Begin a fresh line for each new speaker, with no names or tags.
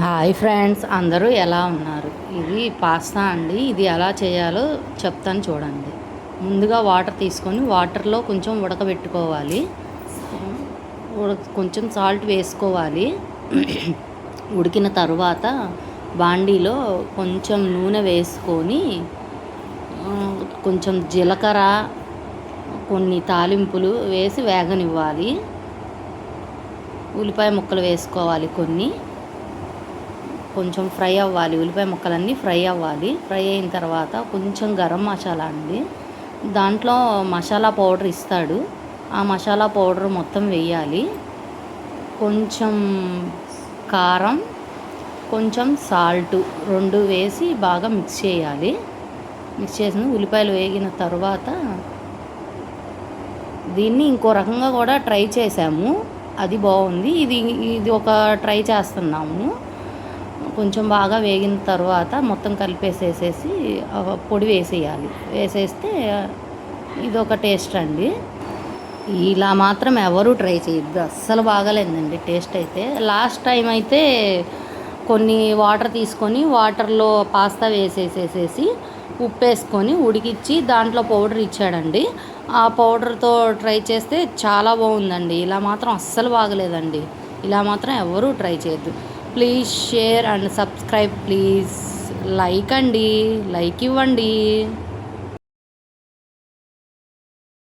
Hi friends, అందరూ ఎలా ఉన్నారు? ఇది పాస్తా అండి. ఇది ఎలా చేయాలో చెప్తాను చూడండి. ముందుగా వాటర్ తీసుకొని వాటర్లో కొంచెం ఉడకబెట్టుకోవాలి. కొంచెం సాల్ట్ వేసుకోవాలి. ఉడికిన తర్వాత బాండీలో కొంచెం నూనె వేసుకొని కొంచెం జీలకర్ర, కొన్ని తాలింపులు వేసి వేగనివ్వాలి. ఉల్లిపాయ ముక్కలు వేసుకోవాలి కొన్ని. కొంచెం ఫ్రై అవ్వాలి. ఉల్లిపాయ ముక్కలన్నీ ఫ్రై అవ్వాలి. ఫ్రై అయిన తర్వాత కొంచెం గరం మసాలా అండి, దాంట్లో మసాలా పౌడర్ ఇస్తాడు. ఆ మసాలా పౌడర్ మొత్తం వేయాలి. కొంచెం కారం, కొంచెం సాల్టు రెండు వేసి బాగా మిక్స్ చేయాలి. మిక్స్ చేసిన ఉల్లిపాయలు వేగిన తర్వాత దీన్ని ఇంకో రకంగా కూడా ట్రై చేసాము. అది బాగుంది. ఇది ఒక ట్రై చేస్తున్నాము. కొంచెం బాగా వేగిన తర్వాత మొత్తం కలిపేసేసేసి పొడి వేసేయాలి. వేసేస్తే ఇదొక టేస్ట్ అండి. ఇలా మాత్రం ఎవరు ట్రై చేయొద్దు, అస్సలు బాగాలేదండి టేస్ట్ అయితే. లాస్ట్ టైం అయితే కొన్ని వాటర్ తీసుకొని వాటర్లో పాస్తా వేసేసేసేసి ఉప్పు వేసుకొని ఉడికిచ్చి దాంట్లో పౌడర్ ఇచ్చాడండి. ఆ పౌడర్తో ట్రై చేస్తే చాలా బాగుందండి. ఇలా మాత్రం అస్సలు బాగలేదండి. ఇలా మాత్రం ఎవరూ ట్రై చేయొద్దు. Please share and subscribe please. Like అండి, లైక్ ఇవ్వండి.